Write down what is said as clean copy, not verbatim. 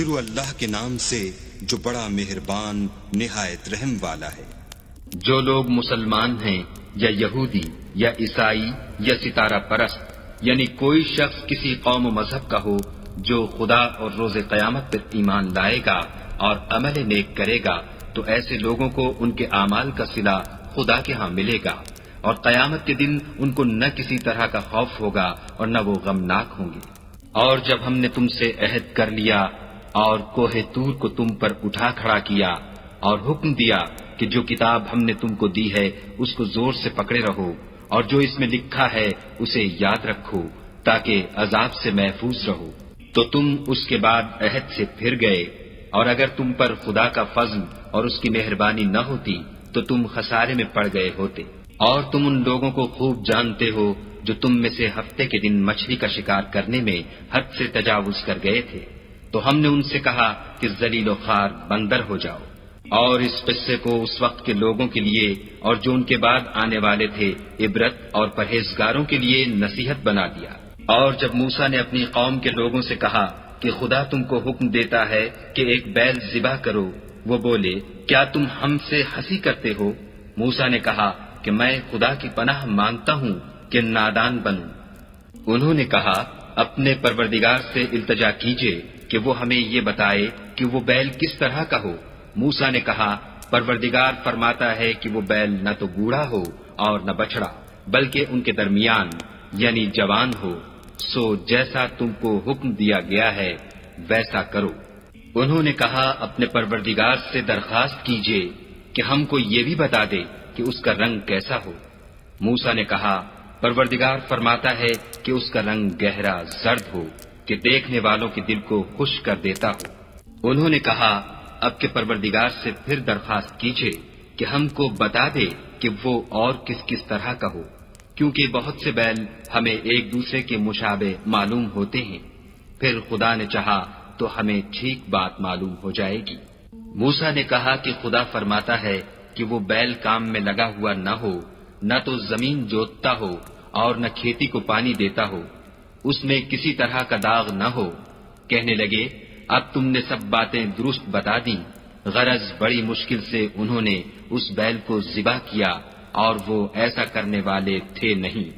شروع اللہ کے نام سے جو بڑا مہربان نہایت رحم والا ہے۔ جو لوگ مسلمان ہیں یا یہودی یا عیسائی یا ستارہ پرست، یعنی کوئی شخص کسی قوم و مذہب کا ہو، جو خدا اور روز قیامت پر ایمان لائے گا اور عمل نیک کرے گا، تو ایسے لوگوں کو ان کے اعمال کا صلہ خدا کے ہاں ملے گا، اور قیامت کے دن ان کو نہ کسی طرح کا خوف ہوگا اور نہ وہ غمناک ہوں گے۔ اور جب ہم نے تم سے عہد کر لیا اور کوہ طور کو تم پر اٹھا کھڑا کیا اور حکم دیا کہ جو کتاب ہم نے تم کو دی ہے اس کو زور سے پکڑے رہو، اور جو اس میں لکھا ہے اسے یاد رکھو تاکہ عذاب سے محفوظ رہو، تو تم اس کے بعد عہد سے پھر گئے، اور اگر تم پر خدا کا فضل اور اس کی مہربانی نہ ہوتی تو تم خسارے میں پڑ گئے ہوتے۔ اور تم ان لوگوں کو خوب جانتے ہو جو تم میں سے ہفتے کے دن مچھلی کا شکار کرنے میں حد سے تجاوز کر گئے تھے، تو ہم نے ان سے کہا کہ ذلیل و خوار بندر ہو جاؤ، اور اس قصے کو اس وقت کے لوگوں کے لیے اور جو ان کے بعد آنے والے تھے عبرت اور پرہیزگاروں کے لیے نصیحت بنا دیا۔ اور جب موسیٰ نے اپنی قوم کے لوگوں سے کہا کہ خدا تم کو حکم دیتا ہے کہ ایک بیل ذبح کرو، وہ بولے کیا تم ہم سے ہنسی کرتے ہو؟ موسیٰ نے کہا کہ میں خدا کی پناہ مانگتا ہوں کہ نادان بنوں۔ انہوں نے کہا اپنے پروردگار سے التجا کیجئے کہ وہ ہمیں یہ بتائے کہ وہ بیل کس طرح کا ہو۔ موسیٰ نے کہا پروردگار فرماتا ہے کہ وہ بیل نہ تو بوڑھا ہو اور نہ بچڑا، بلکہ ان کے درمیان یعنی جوان ہو، سو جیسا تم کو حکم دیا گیا ہے ویسا کرو۔ انہوں نے کہا اپنے پروردگار سے درخواست کیجئے کہ ہم کو یہ بھی بتا دے کہ اس کا رنگ کیسا ہو۔ موسیٰ نے کہا پروردگار فرماتا ہے کہ اس کا رنگ گہرا زرد ہو کہ دیکھنے والوں کے دل کو خوش کر دیتا ہو۔ انہوں نے کہا اب کے پروردگار سے پھر درخواست کیجئے کہ ہم کو بتا دے کہ وہ اور کس کس طرح کا ہو، کیونکہ بہت سے بیل ہمیں ایک دوسرے کے مشابہ معلوم ہوتے ہیں، پھر خدا نے چاہا تو ہمیں ٹھیک بات معلوم ہو جائے گی۔ موسیٰ نے کہا کہ خدا فرماتا ہے کہ وہ بیل کام میں لگا ہوا نہ ہو، نہ تو زمین جوتتا ہو اور نہ کھیتی کو پانی دیتا ہو، اس میں کسی طرح کا داغ نہ ہو۔ کہنے لگے اب تم نے سب باتیں درست بتا دیں، غرض بڑی مشکل سے انہوں نے اس بیل کو ذبح کیا اور وہ ایسا کرنے والے تھے نہیں۔